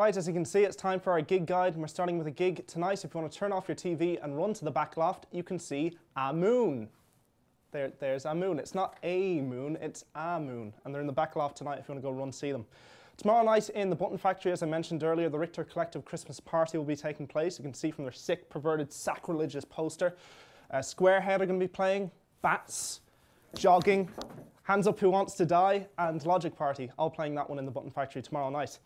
Right, as you can see, it's time for our gig guide, and we're starting with a gig tonight. If you want to turn off your TV and run to the back loft, you can see a moon. There's a moon. It's not a moon, it's a moon. And they're in the back loft tonight if you want to go run see them. Tomorrow night in the Button Factory, as I mentioned earlier, the Richter Collective Christmas Party will be taking place. You can see from their sick, perverted, sacrilegious poster. Squarehead are going to be playing, Bats, Jogging, Hands Up Who Wants to Die, and Logic Party, all playing that one in the Button Factory tomorrow night.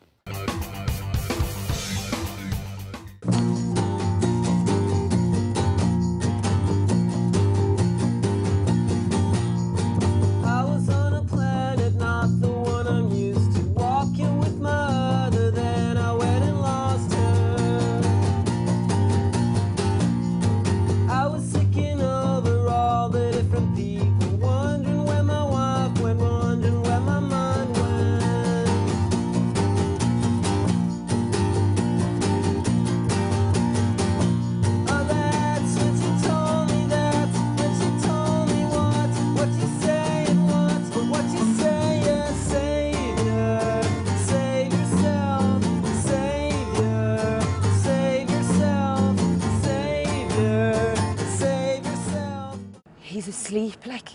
He's asleep, like.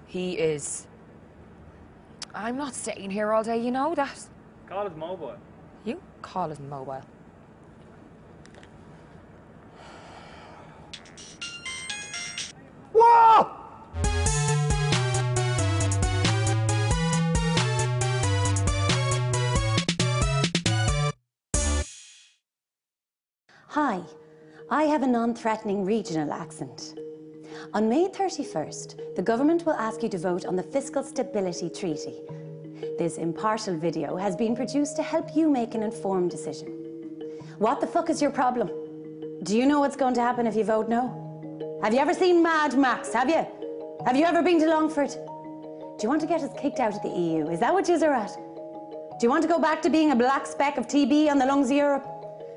He is. I'm not staying here all day, you know that. Call his mobile. You call his mobile. Whoa! Hi, I have a non-threatening regional accent. On May 31st, the government will ask you to vote on the Fiscal Stability Treaty. This impartial video has been produced to help you make an informed decision. What the fuck is your problem? Do you know what's going to happen if you vote no? Have you ever seen Mad Max, have you? Have you ever been to Longford? Do you want to get us kicked out of the EU? Is that what yous are at? Do you want to go back to being a black speck of TB on the lungs of Europe?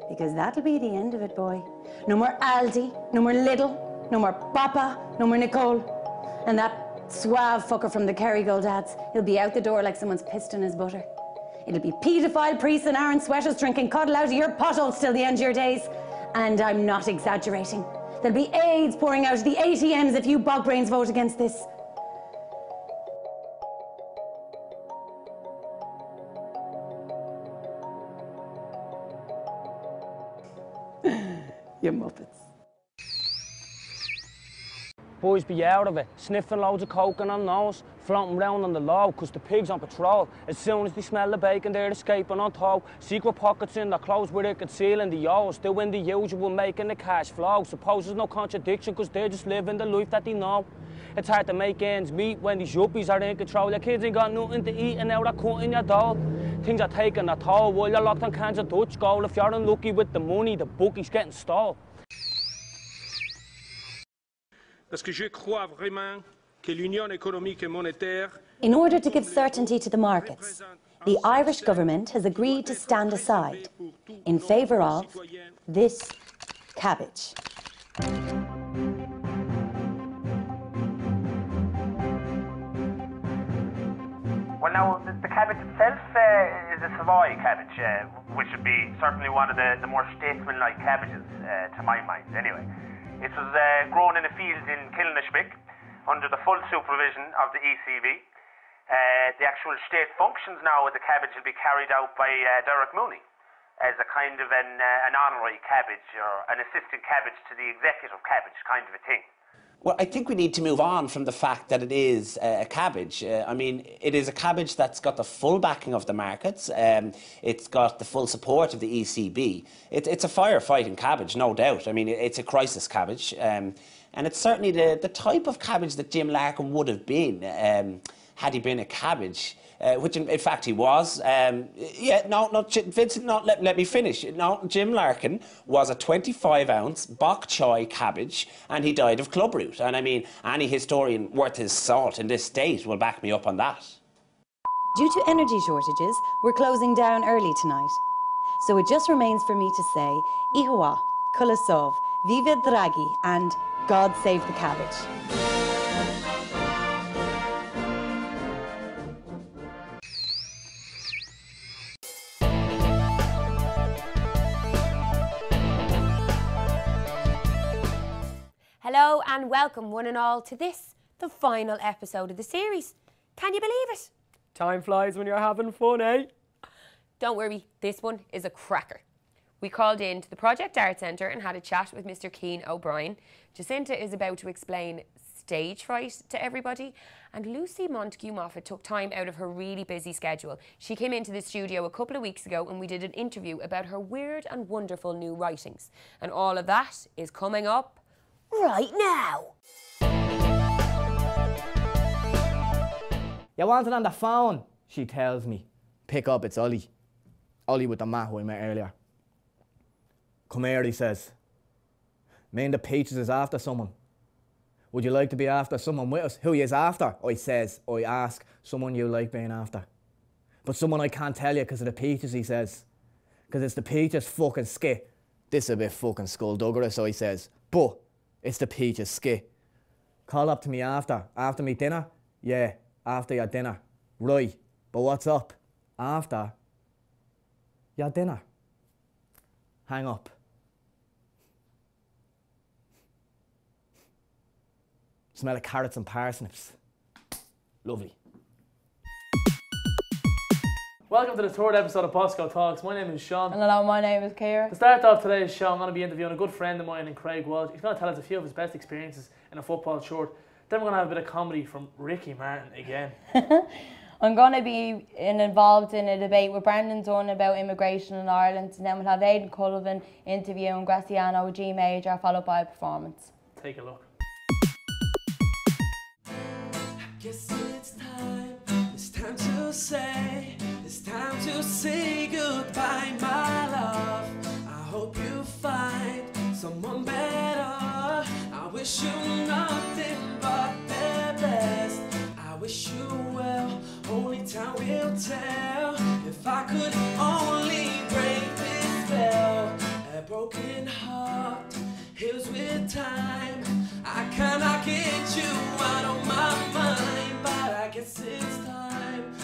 Because that'll be the end of it, boy. No more Aldi, no more Lidl, no more Papa, no more Nicole. And that suave fucker from the Kerrygold ads, he'll be out the door like someone's pissed in his butter. It'll be paedophile priests and Aaron sweaters drinking cuddle out of your potholes till the end of your days. And I'm not exaggerating. There'll be AIDS pouring out of the ATMs if you bog brains vote against this. You muppets. Boys be out of it, sniffing loads of coke on their nose, floating round on the low, cause the pigs on patrol. As soon as they smell the bacon, they're escaping on tow. Secret pockets in their clothes where they concealing the O's. Doing the usual, making the cash flow. Suppose there's no contradiction, cause they're just living the life that they know. It's hard to make ends meet when these yuppies are in control. Your kids ain't got nothing to eat and now they're cutting your dough. Things are taking a toll while you're locked on cans of Dutch gold. If you're unlucky with the money, the bookie's getting stole. In order to give certainty to the markets, the Irish government has agreed to stand aside in favour of this cabbage. Well, now, the cabbage itself is a Savoy cabbage, which would be certainly one of the more statesman-like cabbages, to my mind, anyway. It was grown in a field in Kilnashbig under the full supervision of the ECB. The actual state functions now with the cabbage will be carried out by Derek Mooney as a kind of an honorary cabbage or an assistant cabbage to the executive cabbage kind of a thing. Well, I think we need to move on from the fact that it is a cabbage. I mean, it is a cabbage that's got the full backing of the markets. It's got the full support of the ECB. It's a firefighting cabbage, no doubt. I mean, it's a crisis cabbage. And it's certainly the type of cabbage that Jim Larkin would have been had he been a cabbage. Which in fact he was. Vincent, let me finish. No, Jim Larkin was a 25-ounce bok choy cabbage and he died of clubroot. And I mean, any historian worth his salt in this state will back me up on that. Due to energy shortages, we're closing down early tonight. So it just remains for me to say, Ihuwa, Kulasov, Viva Draghi, and God save the cabbage. Hello and welcome one and all to this, the final episode of the series. Can you believe it? Time flies when you're having fun, eh? Don't worry, this one is a cracker. We called in to the Project Art Centre and had a chat with Mr. Keane O'Brien. Jacinta is about to explain stage fright to everybody, and Lucy Montague Moffat took time out of her really busy schedule. She came into the studio a couple of weeks ago and we did an interview about her weird and wonderful new writings. And all of that is coming up right now. You want it on the phone, she tells me. Pick up, it's Ollie. Ollie with the mat who I met earlier. Come here, he says. Me and the Peaches is after someone. Would you like to be after someone with us? Who he is after? I says, I ask, someone you like being after. But someone I can't tell you because of the Peaches, he says. Because it's the Peaches fucking skit. This is a bit fucking skullduggerous, so he says. But it's the Peaches skit. Call up to me after me dinner? Yeah, after your dinner. Right, but what's up? After your dinner. Hang up. Smell of carrots and parsnips. Lovely. Welcome to the third episode of Bosco Talks. My name is Sean. And hello, my name is Kira. To start off today's show, I'm going to be interviewing a good friend of mine in Craig Walsh. He's going to tell us a few of his best experiences in a football shirt. Then we're going to have a bit of comedy from Ricky Martin again. I'm going to be involved in a debate with Brendan Dunn about immigration in Ireland, and then we'll have Aidan Cullivan interviewing Graciano G Major, followed by a performance. Take a look. Guess it's time to say goodbye, my love. I hope you find someone better. I wish you nothing but the best. I wish you well, only time will tell. If I could only break this spell, a broken heart heals with time. I cannot get you out of my mind, but I guess it's time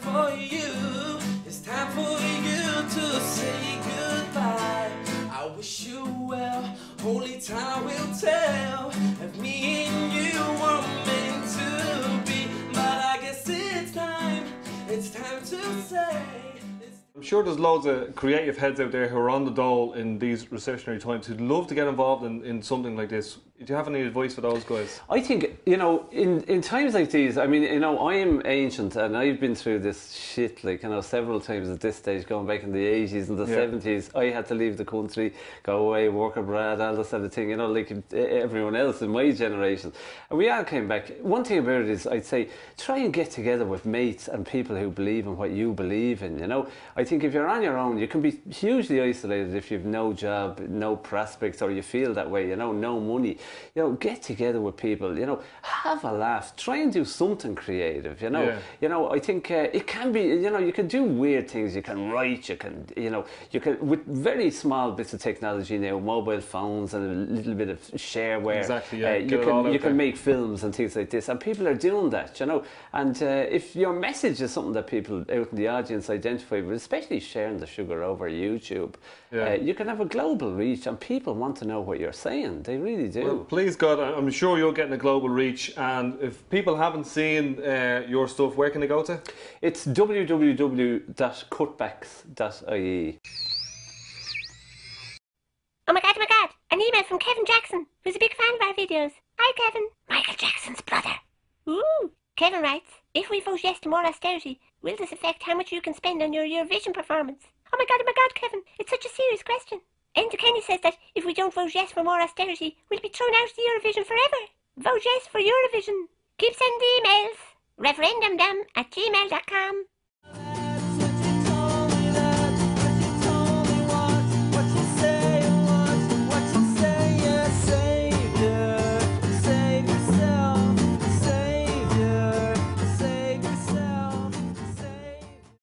for you. It's time for you to say goodbye. I wish you well, only time will tell if me and you were meant to be. But I guess it's time to say. I'm sure there's loads of creative heads out there who are on the dole in these recessionary times who'd love to get involved in something like this. Do you have any advice for those guys? I think, you know, in times like these, I mean, you know, I am ancient and I've been through this shit, like, you know, several times at this stage, going back in the 80s and the 70s. I had to leave the country, go away, work abroad, all this sort of thing, you know, like everyone else in my generation. And we all came back. One thing about it is, I'd say, try and get together with mates and people who believe in what you believe in, you know. I think if you're on your own, you can be hugely isolated if you've no job, no prospects, or you feel that way, you know, no money. You know, get together with people, you know, have a laugh, try and do something creative, you know. Yeah. You know, I think it can be, you know, you can do weird things, you can write, you can, you know, you can, with very small bits of technology now, mobile phones and a little bit of shareware. Exactly, yeah. You can make films and things like this, and people are doing that, you know. And if your message is something that people out in the audience identify with, especially sharing the sugar over YouTube, you can have a global reach, and people want to know what you're saying. They really do. Well, please God, I'm sure you're getting a global reach, and if people haven't seen your stuff, where can they go to? It's www.cutbacks.ie. Oh my god, an email from Kevin Jackson, who's a big fan of our videos. Hi Kevin, Michael Jackson's brother. Ooh. Kevin writes, if we vote yes to more austerity, will this affect how much you can spend on your Eurovision performance? Oh my god, Kevin, it's such a serious question. Enda Kenny says that if we don't vote yes for more austerity, we'll be thrown out of the Eurovision forever. Vote yes for Eurovision. Keep sending emails. referendumdam@gmail.com.